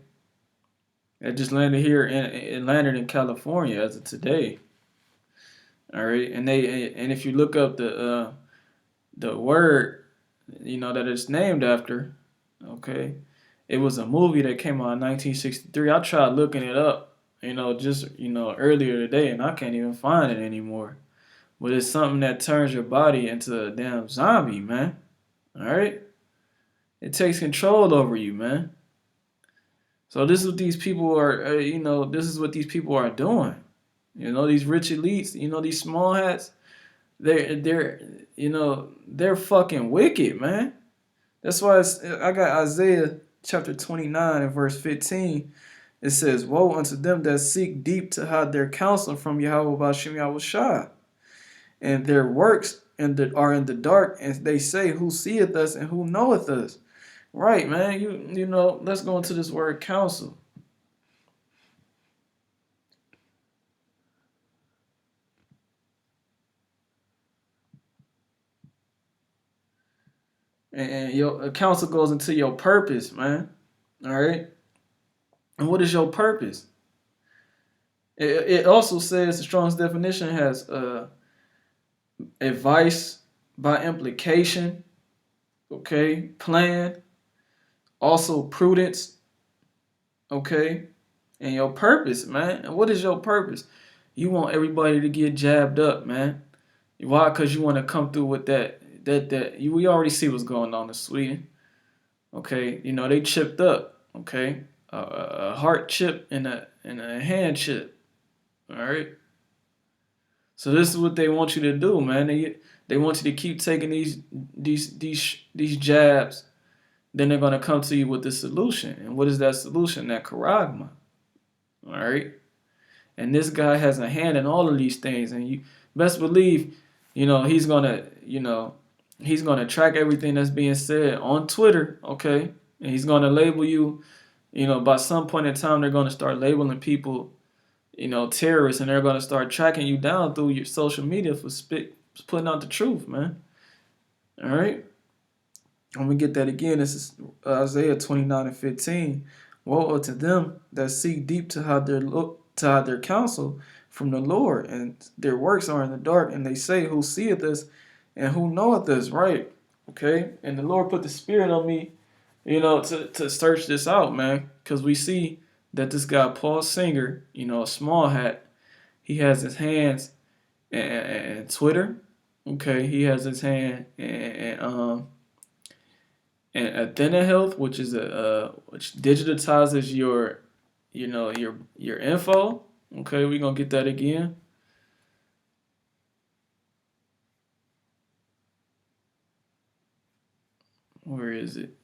It just landed here, it landed in California as of today. All right, and if you look up the word, that it's named after, okay, it was a movie that came out in 1963. I tried looking it up, just earlier today, and I can't even find it anymore. But it's something that turns your body into a damn zombie, man. All right, it takes control over you, man. So this is what these people are, this is what these people are doing. These rich elites, these small hats, they're fucking wicked, man. That's why I got Isaiah chapter 29 and verse 15. It says, "Woe unto them that seek deep to hide their counsel from Yahweh B'Shem Yahweh Shai, and their works are in the dark, and they say, who seeth us and who knoweth us?" Right, man. Let's go into this word counsel. And your counsel goes into your purpose, man. All right. And what is your purpose? It also says the Strong's definition has advice by implication, okay, plan, also prudence, okay, and your purpose, man. And what is your purpose? You want everybody to get jabbed up, man. Why? Because you want to come through with that. We already see what's going on in Sweden. Okay, they chipped up. Okay, a heart chip and a hand chip. All right. So this is what they want you to do, man. They want you to keep taking these jabs. Then they're gonna come to you with the solution. And what is that solution? That charagma. All right. And this guy has a hand in all of these things, and you best believe, he's gonna track everything that's being said on Twitter, okay? And he's going to label you, by some point in time, they're going to start labeling people, terrorists, and they're going to start tracking you down through your social media for putting out the truth, man. All right? Let me get that again. This is Isaiah 29 and 15. Woe unto them that seek deep to hide their counsel from the Lord, and their works are in the dark, and they say, who seeth us and who knoweth us, right? Okay? And the Lord put the spirit on me, to search this out, man, because we see that this guy, Paul Singer, a small hat, he has his hands in Twitter. Okay, he has his hand and Athena Health, which is which digitizes your info. Okay, we're gonna get that again. Where is it?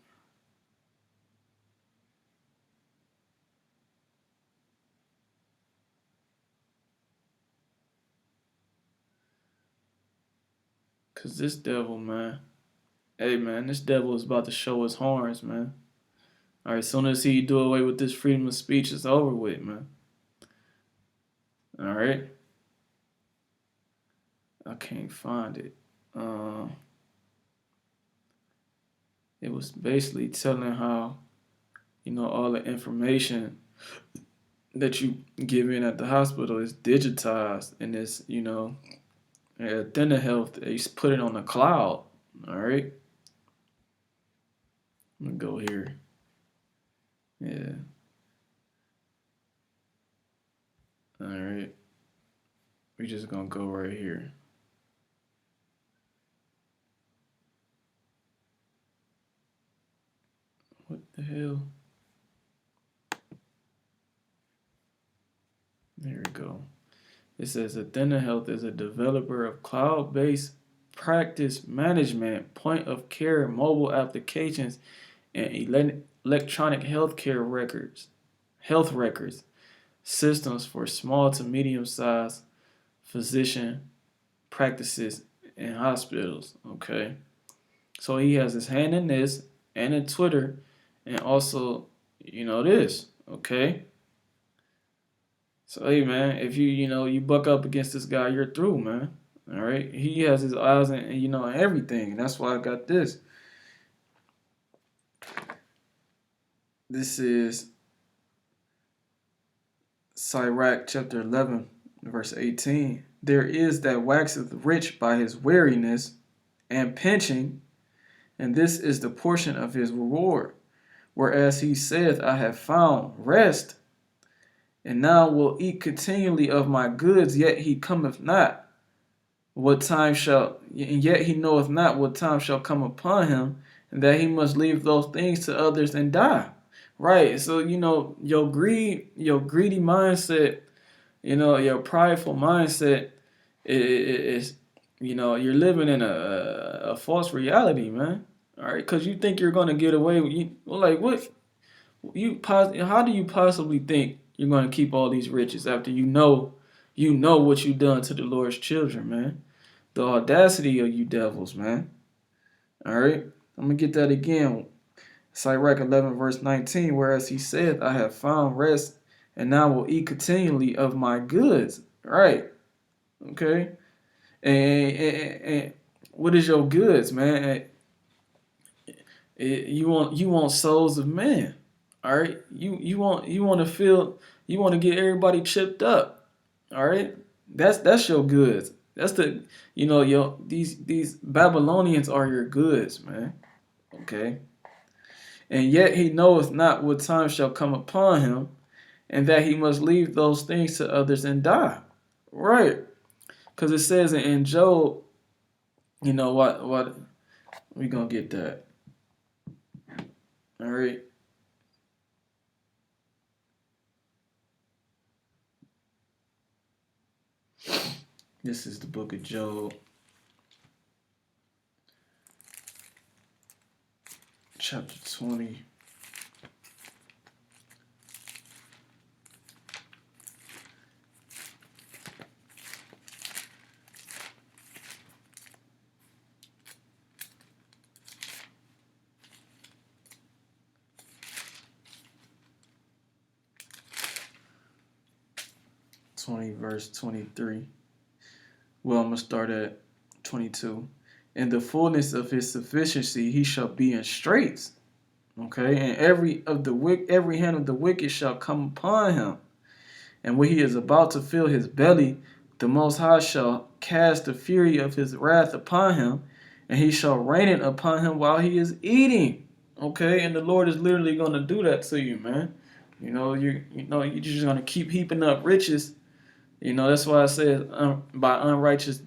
Cause this devil, man. Hey, man, this devil is about to show his horns, man. All right, as soon as he do away with this freedom of speech, it's over with, man. All right. I can't find it. It was basically telling how, all the information that you give in at the hospital is digitized and it's, Athena Health, they put it on the cloud. All right. I'm gonna go here. Yeah. All right. We're just gonna go right here. What the hell? There we go. It says Athena Health is a developer of cloud-based practice management, point-of-care mobile applications, and electronic health records systems for small to medium-sized physician practices and hospitals. Okay, so he has his hand in this and in Twitter, and also, this. Okay. So hey, man, if you buck up against this guy, you're through, man. All right, he has his eyes in everything, and that's why I got this. This is Sirach chapter 11, verse 18. There is that waxeth rich by his weariness and pinching, and this is the portion of his reward. Whereas he saith, I have found rest, and now will eat continually of my goods, yet he cometh not. And yet he knoweth not what time shall come upon him, and that he must leave those things to others and die. Right. So, your greedy mindset, your prideful mindset is, you're living in a false reality, man. All right. Because you think you're going to get away with what? How do you possibly think you're going to keep all these riches after you know what you've done to the Lord's children, man? The audacity of you devils, man. All right, I'm gonna get that again. Sirach 11 verse 19. Whereas he said, I have found rest, and now will eat continually of my goods. Right. Okay. And what is your goods, man? You want souls of men. All right, you want to get everybody chipped up. All right, that's your goods. That's these Babylonians are your goods, man. Okay, and yet he knoweth not what time shall come upon him, and that he must leave those things to others and die. Right, because it says in Job, what we gonna get that. All right. This is the book of Job, chapter 20. Verse 23. Well, I'm going to start at 22. In the fullness of his sufficiency, he shall be in straits. Okay, and every hand of the wicked shall come upon him. And when he is about to fill his belly, the Most High shall cast the fury of his wrath upon him, and he shall rain it upon him while he is eating. Okay, and the Lord is literally going to do that to you, man. You're just going to keep heaping up riches. That's why I said by unrighteous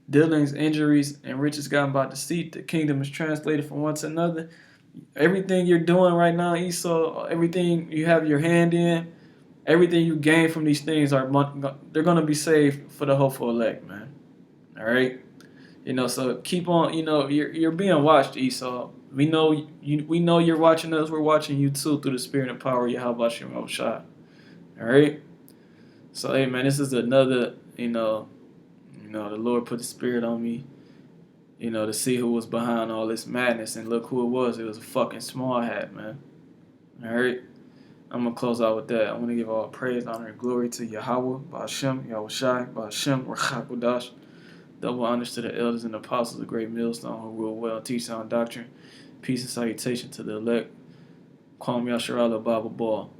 dealings, injuries, and riches gotten by deceit, the kingdom is translated from one to another. Everything you're doing right now, Esau, everything you have your hand in, everything you gain from these things they're gonna be saved for the hopeful elect, man. All right, so keep on. You're being watched, Esau. We know you're watching us. We're watching you too through the spirit and power of Yahweh Shem Shai. All right. So hey, man, this is another. The Lord put the spirit on me. To see who was behind all this madness, and look who it was. It was a fucking small hat, man. All right. I'm going to close out with that. I want to give all praise, honor, and glory to Yahweh, Ba'ashem, Yahweh Shai, Ba'ashem, Rachakudash. Double honors to the elders and apostles of Great Millstone who rule well and teach sound doctrine. Peace and salutation to the elect. Kwam Yasharala Bible Ball.